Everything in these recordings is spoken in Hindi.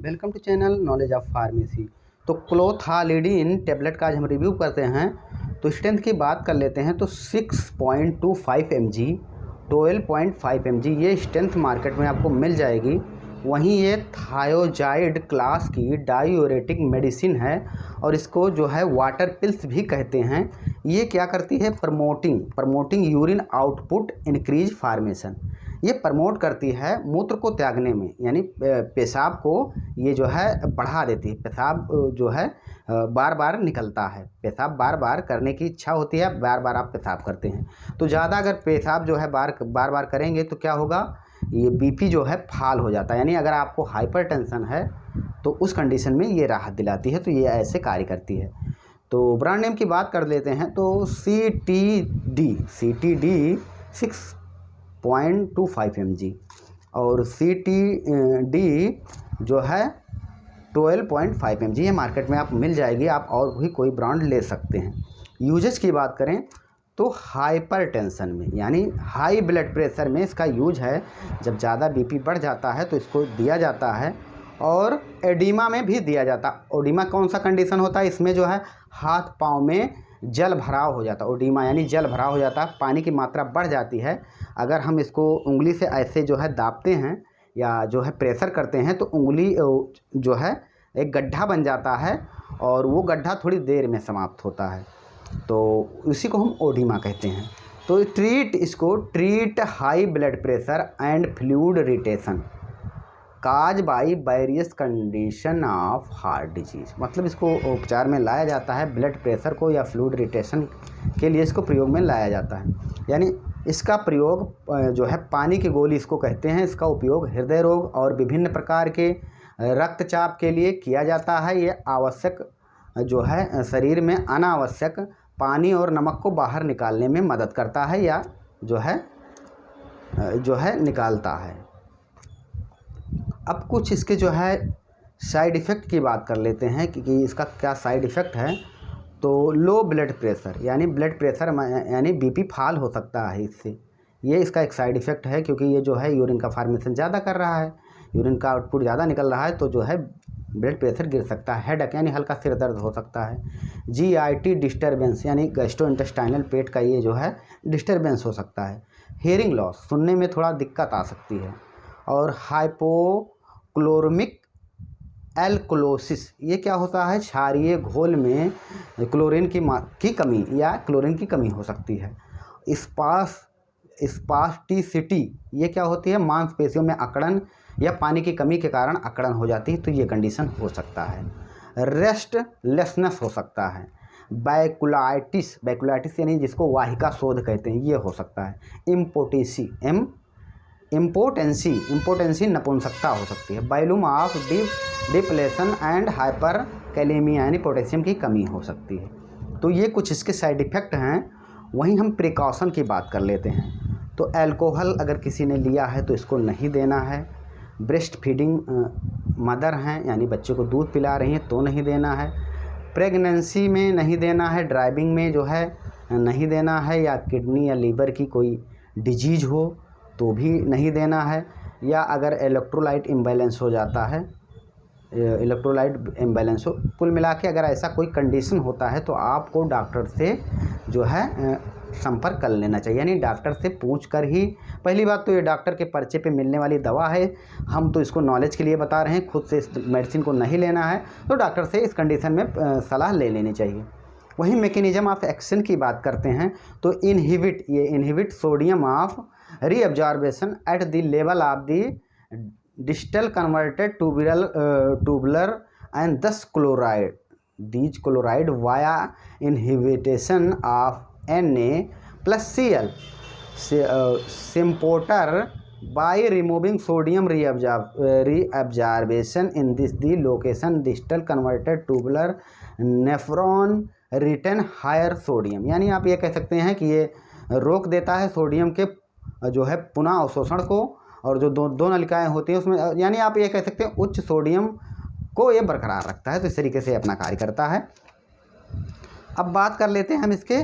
Welcome to channel knowledge of pharmacy. तो क्लोथालिडीन टेबलेट का आज हम रिव्यू करते हैं। तो स्ट्रेंथ की बात कर लेते हैं तो 6.25 mg 12.5 mg ये स्ट्रेंथ मार्केट में आपको मिल जाएगी। वहीं ये थायोजाइड क्लास की डायूरेटिक मेडिसिन है और इसको जो है वाटर पिल्स भी कहते हैं। ये क्या करती है? Promoting urine output increase formation. ये प्रमोट करती है मूत्र को त्यागने में, यानी पेशाब को ये जो है बढ़ा देती है। पेशाब जो है बार बार निकलता है, पेशाब बार बार करने की इच्छा होती है, बार बार आप पेशाब करते हैं तो ज़्यादा अगर पेशाब जो है बार बार करेंगे तो क्या होगा? ये बीपी जो है फाल हो जाता है। यानी अगर आपको हाइपरटेंशन है तो उस कंडीशन में ये राहत दिलाती है। तो ये ऐसे कार्य करती है। तो ब्रांड नेम की बात कर लेते हैं तो CTD 6.25 mg और CTD जो है 12.5 mg ये मार्केट में आप मिल जाएगी। आप और भी कोई ब्रांड ले सकते हैं। यूजेज की बात करें तो हाइपरटेंशन में, यानी हाई ब्लड प्रेशर में इसका यूज है। जब ज़्यादा बीपी बढ़ जाता है तो इसको दिया जाता है। और एडिमा में भी दिया जाता है। ओडिमा कौन सा कंडीशन होता है? इसमें जो है हाथ पाँव में जल भराव हो जाता है। ओडिमा यानी जल भराव हो जाता है, पानी की मात्रा बढ़ जाती है। अगर हम इसको उंगली से ऐसे जो है दाबते हैं या जो है प्रेशर करते हैं तो उंगली जो है एक गड्ढा बन जाता है और वो गड्ढा थोड़ी देर में समाप्त होता है। तो इसी को हम ओडिमा कहते हैं। तो treat high blood pressure and fluid retention cause by various condition of heart disease. मतलब इसको उपचार में लाया जाता है ब्लड प्रेशर को या फ्लूइड रिटेशन के लिए इसको प्रयोग में लाया जाता है। यानी इसका प्रयोग जो है पानी की गोली इसको कहते हैं। इसका उपयोग हृदय रोग और विभिन्न प्रकार के रक्तचाप के लिए किया जाता है। ये आवश्यक जो है शरीर में अनावश्यक पानी और नमक को बाहर निकालने में मदद करता है या जो है निकालता है। अब कुछ इसके जो है साइड इफ़ेक्ट की बात कर लेते हैं कि इसका क्या साइड इफ़ेक्ट है। तो लो ब्लड प्रेशर, यानी ब्लड प्रेशर यानी बीपी फाल हो सकता है इससे। ये इसका एक साइड इफ़ेक्ट है, क्योंकि ये जो है यूरिन का फार्मेशन ज़्यादा कर रहा है, यूरिन का आउटपुट ज़्यादा निकल रहा है तो जो है ब्लड प्रेशर गिर सकता है। हेडेक यानी हल्का सिर दर्द हो सकता है। GIT डिस्टर्बेंस यानी गैस्ट्रोइंटेस्टाइनल पेट का ये जो है डिस्टर्बेंस हो सकता है। हियरिंग लॉस, सुनने में थोड़ा दिक्कत आ सकती है। और हाइपोक्लोरमिक एल्कलोसिस, ये क्या होता है? क्षारीय घोल में क्लोरीन की कमी या क्लोरीन की कमी हो सकती है। स्पास्टिसिटी, ये क्या होती है? मांसपेशियों में अकड़न या पानी की कमी के कारण अकड़न हो जाती है तो ये कंडीशन हो सकता है। रेस्टलेसनेस हो सकता है। बैकुलाइटिस यानी जिसको वाहिका शोध कहते हैं, ये हो सकता है। इम्पोटेंसी नपुंसकता हो सकती है। Volume of depletion and hyper kalaemia यानी पोटेशियम की कमी हो सकती है। तो ये कुछ इसके साइड इफ़ेक्ट हैं। वहीं हम प्रिकॉशन की बात कर लेते हैं। तो अल्कोहल अगर किसी ने लिया है तो इसको नहीं देना है। ब्रेस्ट फीडिंग मदर हैं, यानी बच्चे को दूध पिला रही हैं तो नहीं देना है। प्रेगनेंसी में नहीं देना है। ड्राइविंग में जो है नहीं देना है। या किडनी या लीवर की कोई डिजीज़ हो तो भी नहीं देना है। या अगर इलेक्ट्रोलाइट इम्बैलेंस हो जाता है, हो, कुल मिला के अगर ऐसा कोई कंडीशन होता है तो आपको डॉक्टर से जो है संपर्क कर लेना चाहिए। यानी डॉक्टर से पूछ कर ही, पहली बात तो ये डॉक्टर के पर्चे पे मिलने वाली दवा है, हम तो इसको नॉलेज के लिए बता रहे हैं, खुद से इस मेडिसिन को नहीं लेना है। तो डॉक्टर से इस कंडीशन में सलाह ले लेनी चाहिए। वहीं मैकेनिज्म ऑफ एक्शन की बात करते हैं तो inhibit sodium of reabsorption at the level of the distal converted tubular and thus chloride via inhibition of Na+Cl symphoter by removing sodium reabsorption in the location distal converted tubular nephron retain higher sodium। यानी आप ये कह सकते हैं कि ये रोक देता है सोडियम के जो है पुनः अवशोषण को, और जो दो नलिकाएं होती हैं उसमें, यानी आप ये कह सकते हैं उच्च सोडियम को ये बरकरार रखता है। तो इस तरीके से अपना कार्य करता है। अब बात कर लेते हैं हम इसके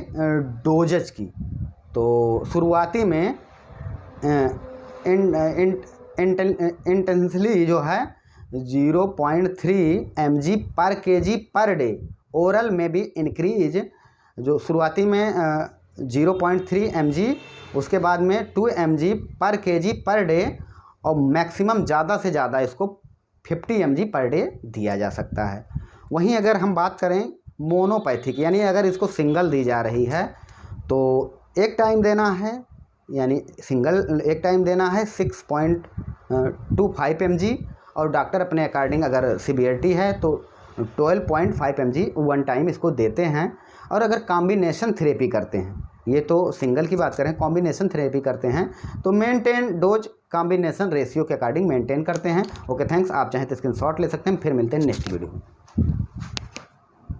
डोजेज की। तो शुरुआती में इंटेंसली जो है 0.3 mg पर kg पर डे। ओरल में भी इंक्रीज, जो शुरुआती में 0.3 mg, उसके बाद में 2 mg पर kg पर डे, और मैक्सिमम ज़्यादा से ज़्यादा इसको 50 mg पर डे दिया जा सकता है। वहीं अगर हम बात करें मोनोपैथिक, यानी अगर इसको सिंगल दी जा रही है तो एक टाइम देना है, यानी सिंगल एक टाइम देना है 6.25 mg, और डॉक्टर अपने अकॉर्डिंग अगर सीवियरिटी है तो 12.5 mg वन टाइम इसको देते हैं। और अगर कॉम्बिनेशन थेरेपी करते हैं, ये तो सिंगल की बात करें, कॉम्बिनेशन थेरेपी करते हैं तो मेंटेन डोज कॉम्बिनेशन रेशियो के अकॉर्डिंग मेंटेन करते हैं। Okay thanks. आप चाहें तो स्क्रीनशॉट ले सकते हैं। फिर मिलते हैं नेक्स्ट वीडियो में।